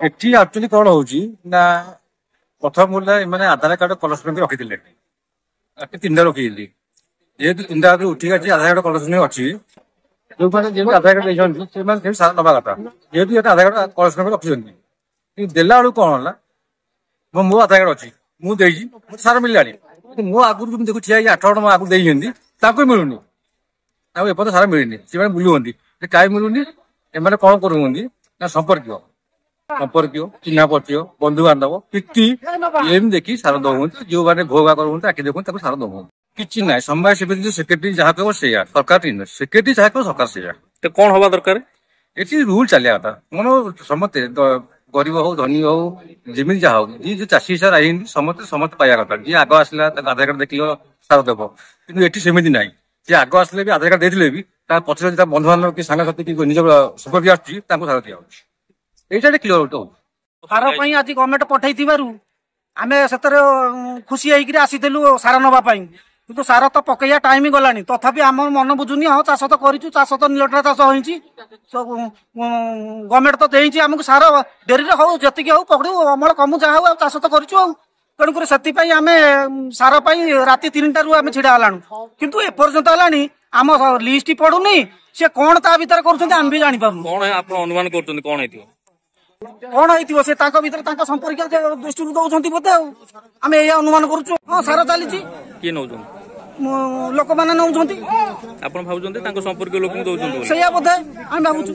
ଏଠି ଆକ୍ଚୁଆଲି କଣ ହଉଛି ନା ପ୍ରଥମ ମୂଲ୍ୟ ଏମାନେ ଆଧାର କାର୍ଡ କଲେକ୍ସନ କରି ରଖିଥିଲେ। ତିନିଟା ରଖିଛନ୍ତି। ଯେହେତୁ ତିନିଟା ଉଠିକି ଅଛି ଆଧାର କାର୍ଡ କଲେକ୍ସନ ଅଛି, ଯୋଉମାନେ ଯେମିତି ଆଧାର କାର୍ଡ ଦେଇଛନ୍ତି ସେମାନେ ସେମିତି ସାର ନବା କଥା। ଯେହେତୁ ଏଟା ଆଧାର କାର୍ଡ କଲେକ୍ସନ କରି ରଖିଛନ୍ତି, କିନ୍ତୁ ଦେଲା ବେଳକୁ କଣ ହେଲା, ମୋ ଆଧାର କାର୍ଡ ଅଛି, ମୁଁ ଦେଇଛି, ମତେ ସାର ମିଳିଲାଣି। କିନ୍ତୁ ମୋ ଆଗରୁ ଯେମିତି ଦେଖୁ ଠିଆ ହେଇକି 8 ଜଣ ମୋ ଆଗରୁ ଦେଇଛନ୍ତି, ତାଙ୍କୁ ମିଳୁନି। ଆଉ ଏପର୍ଯ୍ୟନ୍ତ ସାର ମିଳିନି। ସେମାନେ ବୁଲୁଛନ୍ତି କାହିଁ ମିଳୁନି। ଏମାନେ କଣ କରୁଛନ୍ତି ନା ସମ୍ପର୍କୀୟ ଚିହ୍ନା ପରିଚୟ ବନ୍ଧୁବାନ୍ଧବ ପିତି ଏମିତି ଦେଖି ସାର ଦଉଛନ୍ତି। ଯୋଉମାନେ ଘୋଘା କରୁଛନ୍ତି ଆଖି ଦେଖୁଛନ୍ତି ତାକୁ ସାର ଦଉଛନ୍ତି। କିଛି ନାହିଁ। ସମବାୟ ସମିତି ସେକ୍ରେଟାରୀ ଯାହା କହିବ ସେଇଆ, ସରକାର ସେକ୍ରେଟାରୀ ଯାହା କହିବ ସରକାର ସେଇଆ। କଣ ହବା ଦରକାର ଏଠି ରୁଲ ଚାଲିବା କଥା। ମାନେ ସମସ୍ତେ ଗରିବ ହଉ ଧନୀ ହଉ ଯେମିତି ଯାହା ହଉ, ଯିଏ ଯୋଉ ଚାଷୀ ହିସାବରେ ଆଇଛନ୍ତି ସମସ୍ତେ ପାଇବା କଥା। ଯିଏ ଆଗ ଆସିଲା ତାକୁ ଆଧାର କାର୍ଡ ଦେଖିଲ ସାର ଦେବ, କିନ୍ତୁ ଏଠି ସେମିତି ନାହିଁ। ଯିଏ ଆଗ ଆସିଲେ ବି ଆଧାର କାର୍ଡ ଦେଇଥିଲେ ବି ତା ପଛରେ ତା ବନ୍ଧୁବାନ୍ଧବ କି ସାଙ୍ଗସାଥି କି ନିଜ ସମ୍ପର୍କୀୟ ଆସୁଛି ତାଙ୍କୁ ସାର ଦିଆଯାଉଛି। ଏଇଟା କ୍ଲିୟର ହଉଛି। ସାର ପାଇଁ ଆଜି ଗଭର୍ଣ୍ଣମେଣ୍ଟ ପଠେଇଥିବାରୁ ଆମେ ସେଥିରେ ଖୁସି ହେଇକିରି ଆସିଥିଲୁ ସାର ନବା ପାଇଁ। କିନ୍ତୁ ସାର ତ ପକେଇବା ଟାଇମ ଗଲାଣି, ତଥାପି ଆମ ମନ ବୁଝୁନି। ହଁ ଚାଷ ତ କରିଛୁ, ଚାଷ ତ ନିଲଟରା ଚାଷ ହେଇଛି, ଗଭର୍ଣ୍ଣମେଣ୍ଟ ତ ଦେଇଛି ଆମକୁ ସାର। ଡେରିରେ ହଉ ଯେତିକି ହଉ ପକଡୁ ଅମଳ କମୁ ଯାହା ହଉ, ଆଉ ଚାଷ ତ କରିଛୁ ଆଉ। ତେଣୁକରି ସେଥିପାଇଁ ଆମେ ସାର ପାଇଁ ରାତି 3ଟାରୁ ଆମେ ଛିଡା ହେଲାଣି। କିନ୍ତୁ ଏପର୍ଯ୍ୟନ୍ତ ହେଲାଣି ଆମ ଲିଷ୍ଟ ପଡୁନି। ସେ କଣ ତା ଭିତରେ କରୁଛନ୍ତି ଆମେ ବି ଜାଣିପାରୁନୁ। କଣ ଆପଣ ଅନୁମାନ କରୁଛନ୍ତି କଣ ହେଇଥିବ? କଣ ହେଇଥିବ ସେ ତାଙ୍କ ଭିତରେ ତାଙ୍କ ସମ୍ପର୍କୀୟ ଦୃଷ୍ଟିରୁ ଦଉଛନ୍ତି ବୋଧେ ଆଉ। ଆମେ ଏଇଆ ଅନୁମାନ କରୁଛୁ। ହଁ ସାର ଚାଲିଛି। କିଏ ନଉଛନ୍ତି? ଲୋକମାନେ ନଉଛନ୍ତି। ଆପଣ ଭାବୁଛନ୍ତି ତାଙ୍କ ସମ୍ପର୍କୀୟ ଲୋକଙ୍କୁ ଦଉଛନ୍ତି? ସେଇଆ ବୋଧେ ଆମେ ଭାବୁଛୁ।